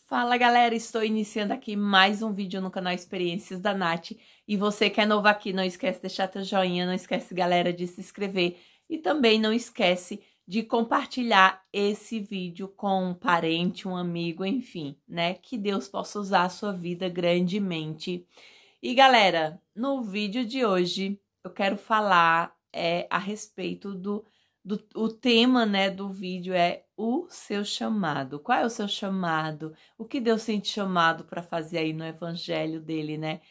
Fala galera, estou iniciando aqui mais um vídeo no canal Experiências da Nath. E você que é novo aqui, não esquece de deixar teu joinha, não esquece galera de se inscrever. E também não esquece de compartilhar esse vídeo com um parente, um amigo, enfim, né? Que Deus possa usar a sua vida grandemente. E galera, no vídeo de hoje eu quero falar a respeito o tema, né, do vídeo é o seu chamado. Qual é o seu chamado? O que Deus tem te chamado para fazer aí no evangelho dele, né?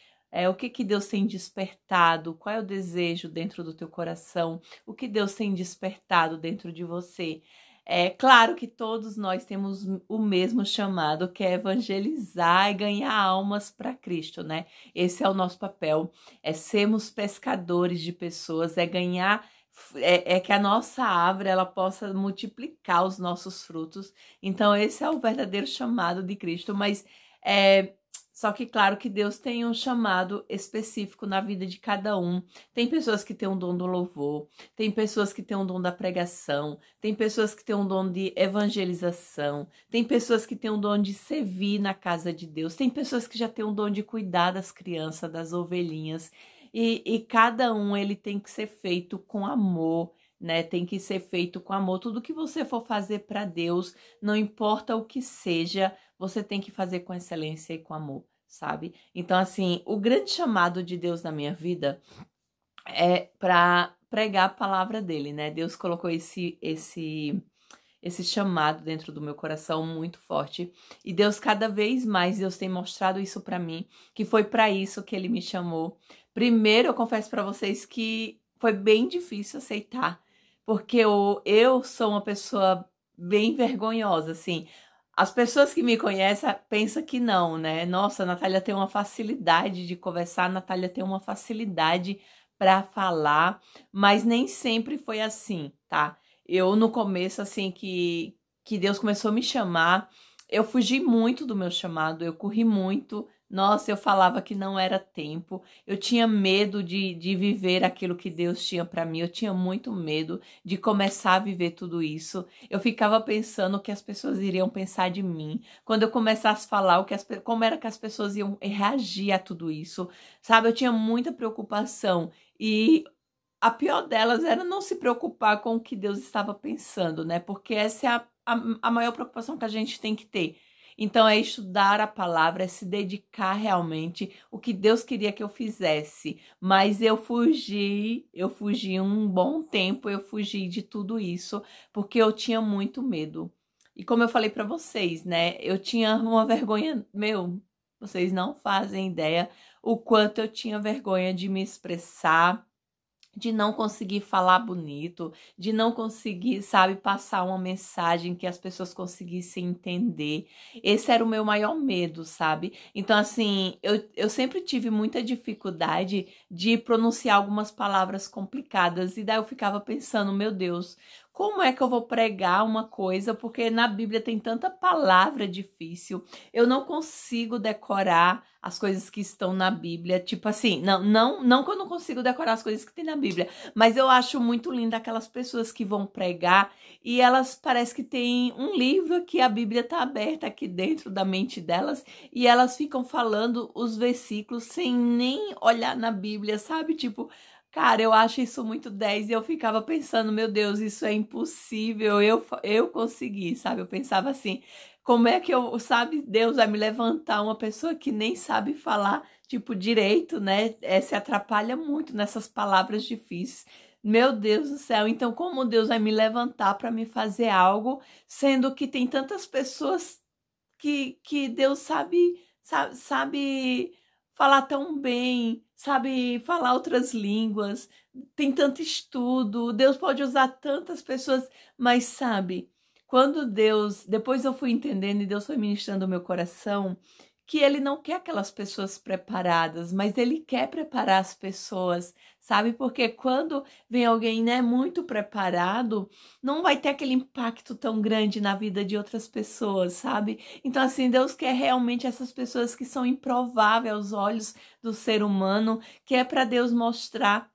O que Deus tem despertado? Qual é o desejo dentro do teu coração? O que Deus tem despertado dentro de você? É claro que todos nós temos o mesmo chamado, que é evangelizar e ganhar almas para Cristo, né? Esse é o nosso papel, é sermos pescadores de pessoas, é ganhar, que a nossa árvore ela possa multiplicar os nossos frutos. Então esse é o verdadeiro chamado de Cristo, mas só que claro que Deus tem um chamado específico na vida de cada um. Tem pessoas que têm um dom do louvor, tem pessoas que têm um dom da pregação, tem pessoas que têm um dom de evangelização, tem pessoas que têm um dom de servir na casa de Deus, tem pessoas que já têm um dom de cuidar das crianças, das ovelhinhas. E cada um ele tem que ser feito com amor, né? Tem que ser feito com amor. Tudo que você for fazer para Deus, não importa o que seja, você tem que fazer com excelência e com amor, sabe? Então, assim, o grande chamado de Deus na minha vida é para pregar a palavra dele, né? Deus colocou esse chamado dentro do meu coração muito forte. E Deus, cada vez mais, Deus tem mostrado isso para mim, que foi para isso que ele me chamou. Primeiro, eu confesso para vocês que foi bem difícil aceitar, porque eu sou uma pessoa bem vergonhosa, assim. As pessoas que me conhecem pensam que não, né? Nossa, a Natália tem uma facilidade de conversar, a Natália tem uma facilidade para falar, mas nem sempre foi assim, tá? Eu, no começo, assim, que Deus começou a me chamar, eu fugi muito do meu chamado, eu corri muito. Nossa, eu falava que não era tempo, eu tinha medo de viver aquilo que Deus tinha para mim, eu tinha muito medo de começar a viver tudo isso. Eu ficava pensando o que as pessoas iriam pensar de mim, quando eu começasse a falar como era que as pessoas iam reagir a tudo isso, sabe? Eu tinha muita preocupação e a pior delas era não se preocupar com o que Deus estava pensando, né? Porque essa é a maior preocupação que a gente tem que ter. Então, é estudar a palavra, é se dedicar realmente o que Deus queria que eu fizesse. Mas eu fugi um bom tempo, eu fugi de tudo isso, porque eu tinha muito medo. E como eu falei para vocês, né? Eu tinha uma vergonha, vocês não fazem ideia o quanto eu tinha vergonha de me expressar, de não conseguir falar bonito, de não conseguir, sabe, passar uma mensagem que as pessoas conseguissem entender. Esse era o meu maior medo, sabe? Então, assim, eu sempre tive muita dificuldade de pronunciar algumas palavras complicadas, e daí eu ficava pensando, meu Deus, como é que eu vou pregar uma coisa? Porque na Bíblia tem tanta palavra difícil, eu não consigo decorar as coisas que estão na Bíblia, tipo assim, não que eu não consigo decorar as coisas que tem na Bíblia, mas eu acho muito lindo aquelas pessoas que vão pregar e elas parece que tem um livro que a Bíblia tá aberta aqui dentro da mente delas e elas ficam falando os versículos sem nem olhar na Bíblia, sabe? Tipo, cara, eu acho isso muito 10 e eu ficava pensando, meu Deus, isso é impossível, eu consegui, sabe? Eu pensava assim, como é que sabe, Deus vai me levantar uma pessoa que nem sabe falar, tipo, direito, né? Se atrapalha muito nessas palavras difíceis. Meu Deus do céu, então como Deus vai me levantar para me fazer algo, sendo que tem tantas pessoas que Deus sabe falar tão bem, sabe falar outras línguas, tem tanto estudo, Deus pode usar tantas pessoas, mas sabe, quando Deus, depois eu fui entendendo e Deus foi ministrando o meu coração, que ele não quer aquelas pessoas preparadas, mas ele quer preparar as pessoas, sabe? Porque quando vem alguém, né, muito preparado, não vai ter aquele impacto tão grande na vida de outras pessoas, sabe? Então, assim, Deus quer realmente essas pessoas que são improváveis aos olhos do ser humano, que é para Deus mostrar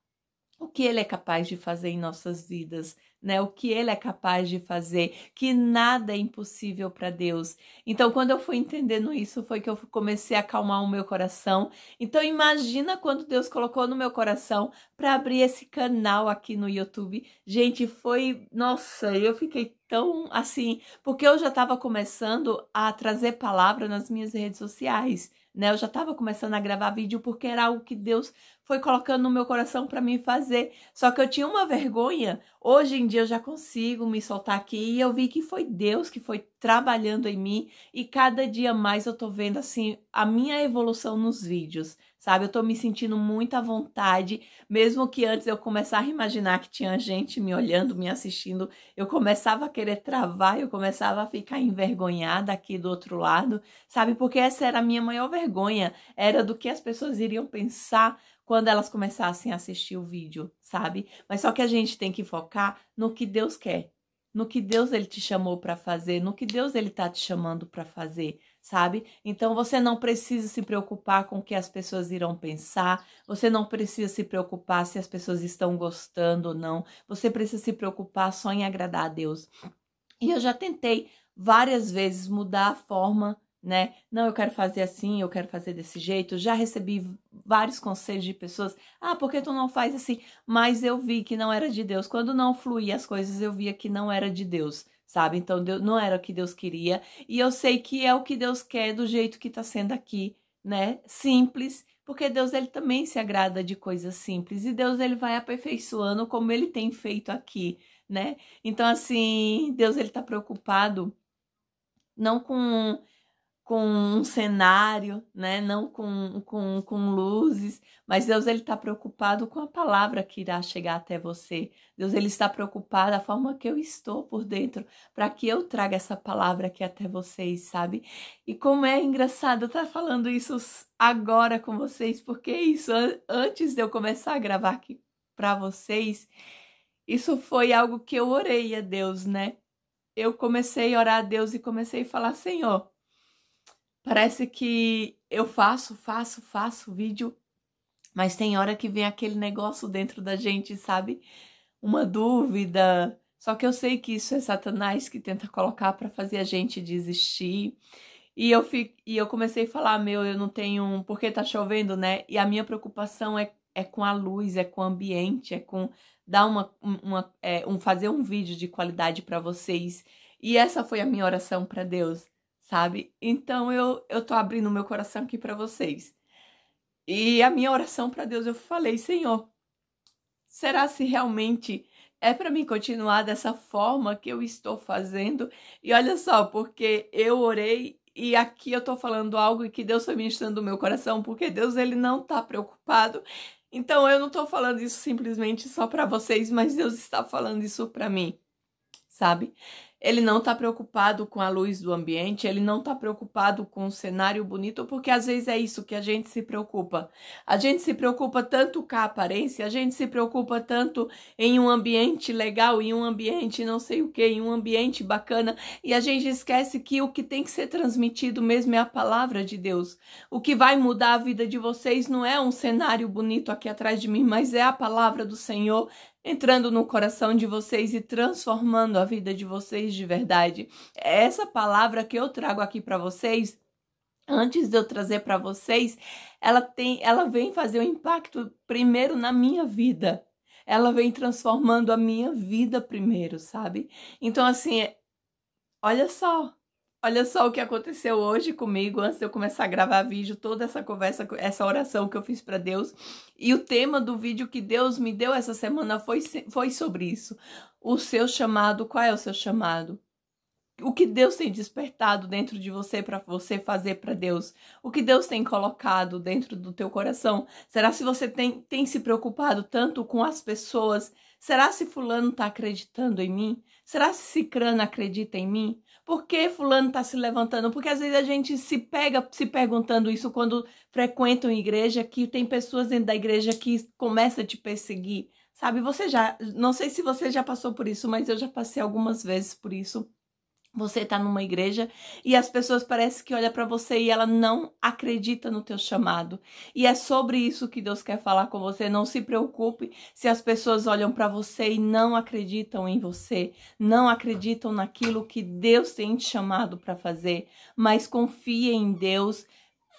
o que ele é capaz de fazer em nossas vidas, né? O que ele é capaz de fazer, que nada é impossível para Deus. Então, quando eu fui entendendo isso, foi que eu comecei a acalmar o meu coração. Então, imagina quando Deus colocou no meu coração para abrir esse canal aqui no YouTube. Gente, nossa, eu fiquei tão assim, porque eu já estava começando a trazer palavra nas minhas redes sociais, né? Eu já estava começando a gravar vídeo porque era algo que Deus foi colocando no meu coração para mim fazer. Só que eu tinha uma vergonha. Hoje em dia eu já consigo me soltar aqui e eu vi que foi Deus que foi trabalhando em mim e cada dia mais eu tô vendo assim a minha evolução nos vídeos, sabe? Eu tô me sentindo muito à vontade, mesmo que antes eu começasse a imaginar que tinha gente me olhando, me assistindo, eu começava a querer travar, eu começava a ficar envergonhada aqui do outro lado, sabe? Porque essa era a minha maior vergonha, era do que as pessoas iriam pensar quando elas começassem a assistir o vídeo, sabe? Mas só que a gente tem que focar no que Deus quer, no que Deus ele te chamou para fazer, no que Deus ele tá te chamando para fazer, sabe? Então você não precisa se preocupar com o que as pessoas irão pensar, você não precisa se preocupar se as pessoas estão gostando ou não, você precisa se preocupar só em agradar a Deus. E eu já tentei várias vezes mudar a forma, né? Não, eu quero fazer assim, eu quero fazer desse jeito. Já recebi vários conselhos de pessoas. Ah, por que tu não faz assim? Mas eu vi que não era de Deus. Quando não fluía as coisas, eu via que não era de Deus, sabe? Então, Deus, não era o que Deus queria. E eu sei que é o que Deus quer do jeito que tá sendo aqui, né? Simples. Porque Deus, ele também se agrada de coisas simples. E Deus, ele vai aperfeiçoando como ele tem feito aqui, né? Então, assim, Deus, ele tá preocupado não com um cenário, né? Não com luzes, mas Deus ele está preocupado com a palavra que irá chegar até você. Deus ele está preocupado da forma que eu estou por dentro, para que eu traga essa palavra aqui até vocês, sabe? E como é engraçado eu estar falando isso agora com vocês, porque isso antes de eu começar a gravar aqui para vocês, isso foi algo que eu orei a Deus, né? Eu comecei a orar a Deus e comecei a falar, Senhor, parece que eu faço vídeo, mas tem hora que vem aquele negócio dentro da gente, sabe? Uma dúvida. Só que eu sei que isso é Satanás que tenta colocar para fazer a gente desistir. E eu comecei a falar, eu não tenho, porque tá chovendo, né? E a minha preocupação é com a luz, é com o ambiente, é com dar fazer um vídeo de qualidade para vocês. E essa foi a minha oração para Deus, sabe? Então eu tô abrindo meu coração aqui para vocês. E a minha oração para Deus, eu falei, Senhor, será se realmente é para mim continuar dessa forma que eu estou fazendo? E olha só, porque eu orei e aqui eu tô falando algo que Deus foi ministrando no meu coração, porque Deus ele não tá preocupado. Então eu não tô falando isso simplesmente só para vocês, mas Deus está falando isso para mim, sabe? Ele não tá preocupado com a luz do ambiente, ele não tá preocupado com o cenário bonito, porque às vezes é isso que a gente se preocupa. A gente se preocupa tanto com a aparência, a gente se preocupa tanto em um ambiente legal, em um ambiente não sei o que, em um ambiente bacana, e a gente esquece que o que tem que ser transmitido mesmo é a palavra de Deus. O que vai mudar a vida de vocês não é um cenário bonito aqui atrás de mim, mas é a palavra do Senhor entrando no coração de vocês e transformando a vida de vocês de verdade. É essa palavra que eu trago aqui para vocês, antes de eu trazer para vocês, ela vem fazer um impacto primeiro na minha vida. Ela vem transformando a minha vida primeiro, sabe? Então, assim, olha só o que aconteceu hoje comigo, antes de eu começar a gravar vídeo, toda essa conversa, essa oração que eu fiz para Deus. E o tema do vídeo que Deus me deu essa semana foi sobre isso. O seu chamado, qual é o seu chamado? O que Deus tem despertado dentro de você para você fazer para Deus? O que Deus tem colocado dentro do teu coração? Será se você tem se preocupado tanto com as pessoas? Será se fulano está acreditando em mim? Será se cicrano acredita em mim? Por que fulano está se levantando? Porque às vezes a gente se pega se perguntando isso quando frequenta uma igreja, que tem pessoas dentro da igreja que começam a te perseguir. Sabe, não sei se você já passou por isso, mas eu já passei algumas vezes por isso. Você está numa igreja e as pessoas parecem que olham para você e ela não acredita no teu chamado. E é sobre isso que Deus quer falar com você. Não se preocupe se as pessoas olham para você e não acreditam em você, não acreditam naquilo que Deus tem te chamado para fazer, mas confia em Deus.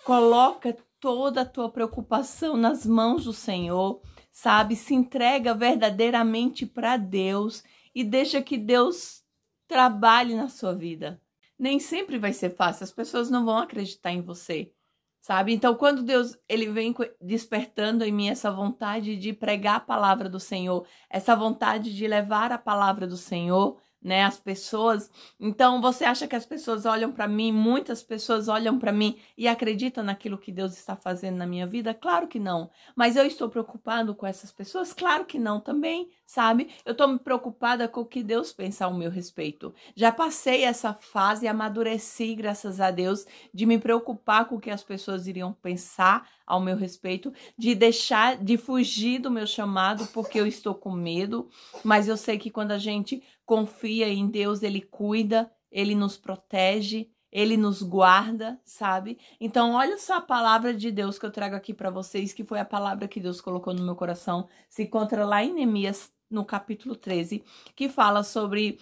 Coloca toda a tua preocupação nas mãos do Senhor, sabe? Se entrega verdadeiramente para Deus e deixa que Deus trabalhe na sua vida. Nem sempre vai ser fácil, as pessoas não vão acreditar em você, sabe? Então, quando Deus ele vem despertando em mim essa vontade de pregar a palavra do Senhor, essa vontade de levar a palavra do Senhor, né, as pessoas. Então, você acha que as pessoas olham para mim, muitas pessoas olham para mim e acreditam naquilo que Deus está fazendo na minha vida? Claro que não. Mas eu estou preocupado com essas pessoas? Claro que não também, sabe? Eu estou me preocupada com o que Deus pensa ao meu respeito. Já passei essa fase e amadureci, graças a Deus, de me preocupar com o que as pessoas iriam pensar ao meu respeito, de deixar, de fugir do meu chamado porque eu estou com medo, mas eu sei que quando a gente confia em Deus, Ele cuida, Ele nos protege, Ele nos guarda, sabe? Então, olha só a palavra de Deus que eu trago aqui para vocês, que foi a palavra que Deus colocou no meu coração. Se encontra lá em Neemias, no capítulo 13, que fala sobre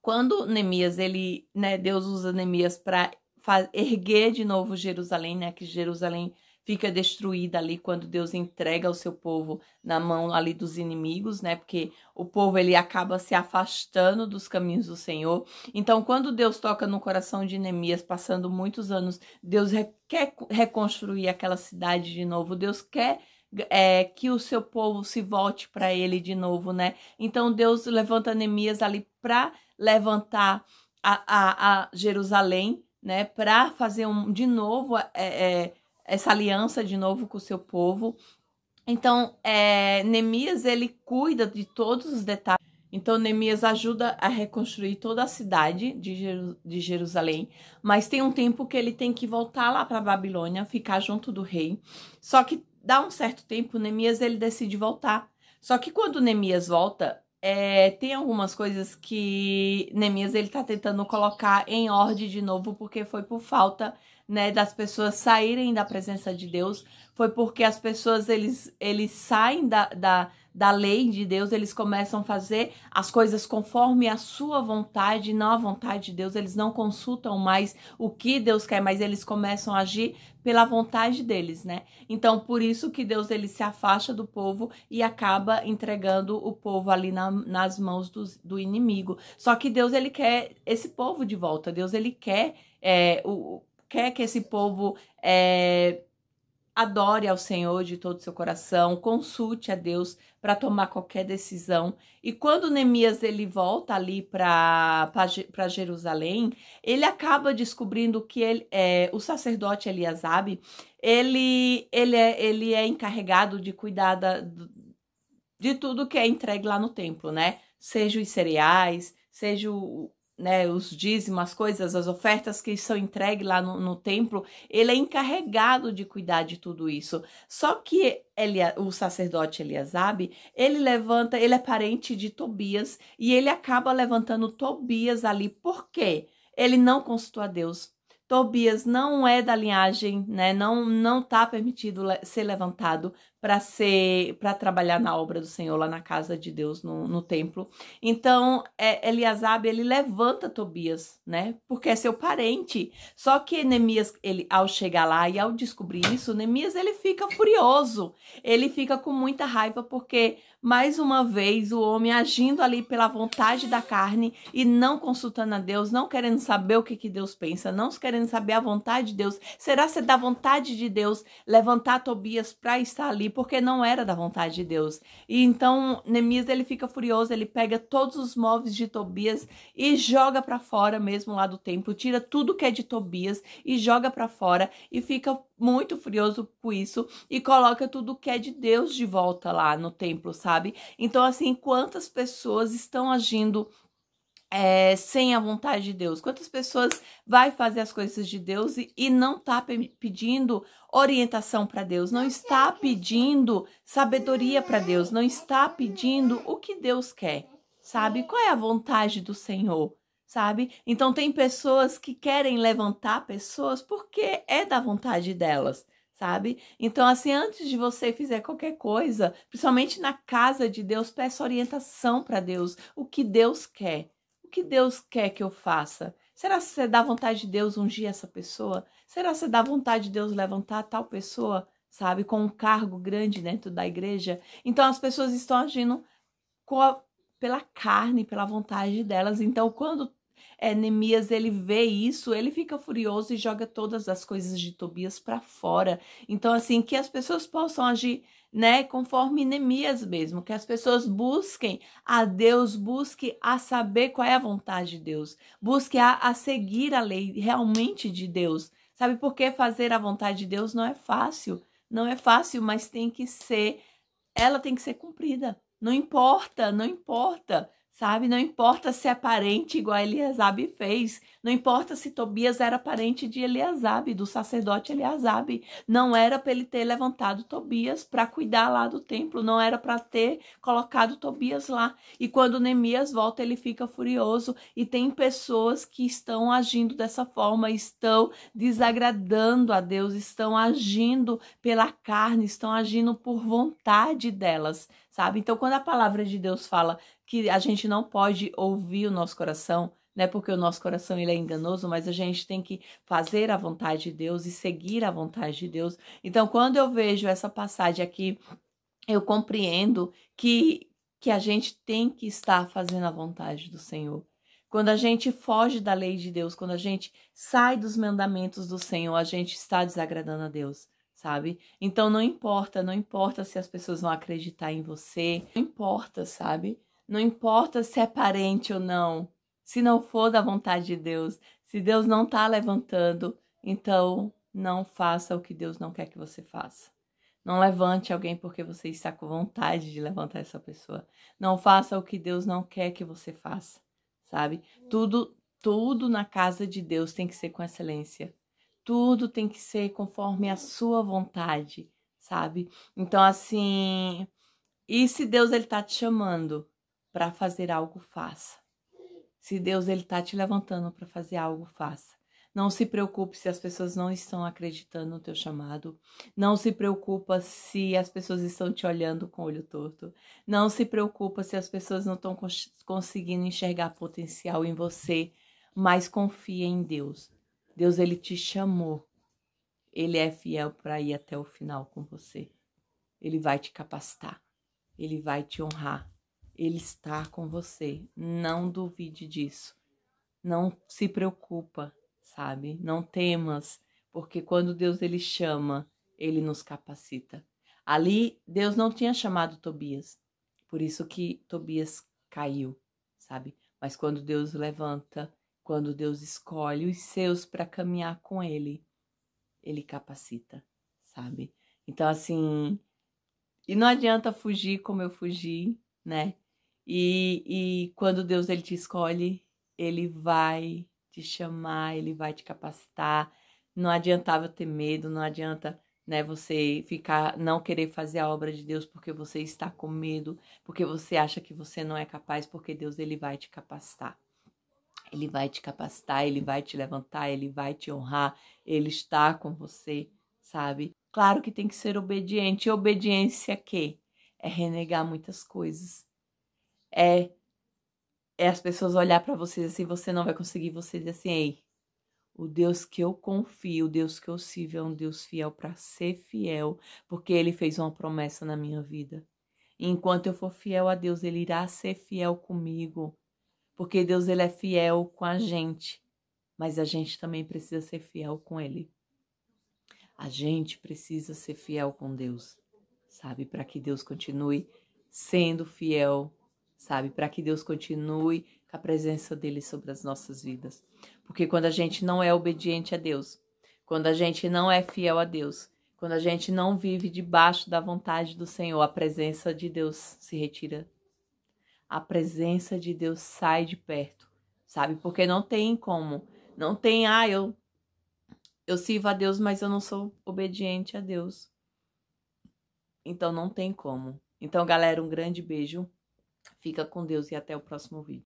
quando Neemias, ele, né, Deus usa Neemias para erguer de novo Jerusalém, né, que Jerusalém fica destruída ali quando Deus entrega o seu povo na mão ali dos inimigos, né? Porque o povo ele acaba se afastando dos caminhos do Senhor. Então, quando Deus toca no coração de Neemias, passando muitos anos, Deus quer reconstruir aquela cidade de novo. Deus quer que o seu povo se volte para ele de novo, né? Então, Deus levanta Neemias ali para levantar a Jerusalém, né? Para fazer de novo essa aliança de novo com o seu povo. Então, Neemias, ele cuida de todos os detalhes. Então, Neemias ajuda a reconstruir toda a cidade de Jerusalém, mas tem um tempo que ele tem que voltar lá para a Babilônia, ficar junto do rei. Só que dá um certo tempo, Neemias, ele decide voltar. Só que quando Neemias volta, tem algumas coisas que Neemias ele está tentando colocar em ordem de novo, porque foi por falta, né, das pessoas saírem da presença de Deus, foi porque as pessoas, eles saem da lei de Deus, eles começam a fazer as coisas conforme a sua vontade, não a vontade de Deus, eles não consultam mais o que Deus quer, mas eles começam a agir pela vontade deles, né? Então, por isso que Deus, ele se afasta do povo e acaba entregando o povo ali nas mãos do inimigo. Só que Deus, ele quer esse povo de volta, Deus, ele quer quer que esse povo adore ao Senhor de todo o seu coração, consulte a Deus para tomar qualquer decisão. E quando Neemias ele volta ali para Jerusalém, ele acaba descobrindo que o sacerdote Eliasabe, ele é encarregado de cuidar de tudo que é entregue lá no templo, né? Seja os cereais, seja os dízimos, as coisas, as ofertas que são entregues lá no templo, ele é encarregado de cuidar de tudo isso. Só que o sacerdote Eliasabe, ele é parente de Tobias e ele acaba levantando Tobias ali. Por quê? Ele não consultou a Deus. Tobias não é da linhagem, né? Não tá permitido ser levantado para trabalhar na obra do Senhor lá na casa de Deus, no templo. Então, Eliasabe, ele levanta Tobias, né? Porque é seu parente. Só que Neemias, ao chegar lá e ao descobrir isso, Neemias, ele fica furioso. Ele fica com muita raiva porque, mais uma vez, o homem agindo ali pela vontade da carne e não consultando a Deus, não querendo saber o que Deus pensa, não querendo saber a vontade de Deus. Será ser da vontade de Deus levantar Tobias para estar ali? Porque não era da vontade de Deus. E então Neemias, ele fica furioso, ele pega todos os móveis de Tobias e joga para fora mesmo lá do templo, tira tudo que é de Tobias e joga para fora e fica muito furioso com isso e coloca tudo que é de Deus de volta lá no templo, sabe? Então, assim, quantas pessoas estão agindo sem a vontade de Deus? Quantas pessoas vai fazer as coisas de Deus e não está pedindo orientação para Deus, não está pedindo sabedoria para Deus, não está pedindo o que Deus quer, sabe? Qual é a vontade do Senhor? sabe? Então tem pessoas que querem levantar pessoas porque é da vontade delas, sabe? Então, assim, antes de você fizer qualquer coisa, principalmente na casa de Deus, peça orientação para Deus. O que Deus quer? O que Deus quer que eu faça? Será que você dá vontade de Deus ungir essa pessoa? Será que você dá vontade de Deus levantar tal pessoa, sabe, com um cargo grande dentro da igreja? Então, as pessoas estão agindo pela carne, pela vontade delas. Então, quando Neemias ele vê isso, ele fica furioso e joga todas as coisas de Tobias para fora. Então, assim, que as pessoas possam agir, né, conforme Neemias mesmo, que as pessoas busquem a Deus, busquem a saber qual é a vontade de Deus, busquem a seguir a lei realmente de Deus. Sabe por que fazer a vontade de Deus não é fácil? Não é fácil, mas ela tem que ser cumprida. Não importa, não importa, sabe? Não importa se é parente igual Eliasabe fez. Não importa se Tobias era parente de Eliasabe, do sacerdote Eliasabe. Não era para ele ter levantado Tobias para cuidar lá do templo. Não era para ter colocado Tobias lá. E quando Neemias volta, ele fica furioso. E tem pessoas que estão agindo dessa forma, estão desagradando a Deus, estão agindo pela carne, estão agindo por vontade delas, sabe? Então, quando a palavra de Deus fala que a gente não pode ouvir o nosso coração, né? Porque o nosso coração ele é enganoso, mas a gente tem que fazer a vontade de Deus e seguir a vontade de Deus. Então, quando eu vejo essa passagem aqui, eu compreendo que a gente tem que estar fazendo a vontade do Senhor. Quando a gente foge da lei de Deus, quando a gente sai dos mandamentos do Senhor, a gente está desagradando a Deus, sabe? Então não importa se as pessoas vão acreditar em você, não importa, sabe? Não importa se é parente ou não, se não for da vontade de Deus, se Deus não está levantando, então não faça o que Deus não quer que você faça. Não levante alguém porque você está com vontade de levantar essa pessoa. Não faça o que Deus não quer que você faça, sabe? Tudo na casa de Deus tem que ser com excelência. Tudo tem que ser conforme a sua vontade, sabe? Então, assim, e se Deus ele tá te chamando para fazer algo, faça. Se Deus ele tá te levantando para fazer algo, faça. Não se preocupe se as pessoas não estão acreditando no teu chamado. Não se preocupa se as pessoas estão te olhando com o olho torto. Não se preocupa se as pessoas não estão conseguindo enxergar potencial em você. Mas confia em Deus. Deus, ele te chamou. Ele é fiel para ir até o final com você. Ele vai te capacitar. Ele vai te honrar. Ele está com você. Não duvide disso. Não se preocupa, sabe? Não temas, porque quando Deus ele chama, ele nos capacita. Ali, Deus não tinha chamado Tobias, por isso que Tobias caiu, sabe? Mas quando Deus levanta, quando Deus escolhe os seus para caminhar com ele, ele capacita, sabe? Então, assim, e não adianta fugir como eu fugi, né? E quando Deus ele te escolhe, ele vai te chamar, ele vai te capacitar. Não adiantava ter medo, não adianta, né, você não querer fazer a obra de Deus porque você está com medo, porque você acha que você não é capaz, porque Deus ele vai te capacitar. Ele vai te capacitar, ele vai te levantar, ele vai te honrar, ele está com você, sabe? Claro que tem que ser obediente. E obediência quê? É renegar muitas coisas. É as pessoas olhar para vocês assim, você não vai conseguir, você dizer assim, ei, o Deus que eu confio, o Deus que eu sirvo é um Deus fiel para ser fiel, porque ele fez uma promessa na minha vida. E enquanto eu for fiel a Deus, ele irá ser fiel comigo, porque Deus ele é fiel com a gente, mas a gente também precisa ser fiel com ele. A gente precisa ser fiel com Deus, sabe? Para que Deus continue sendo fiel, sabe? Para que Deus continue com a presença dele sobre as nossas vidas. Porque quando a gente não é obediente a Deus, quando a gente não é fiel a Deus, quando a gente não vive debaixo da vontade do Senhor, a presença de Deus se retira. A presença de Deus sai de perto, sabe? Porque não tem como. Não tem, eu sirvo a Deus, mas eu não sou obediente a Deus. Então não tem como. Então, galera, um grande beijo. Fica com Deus e até o próximo vídeo.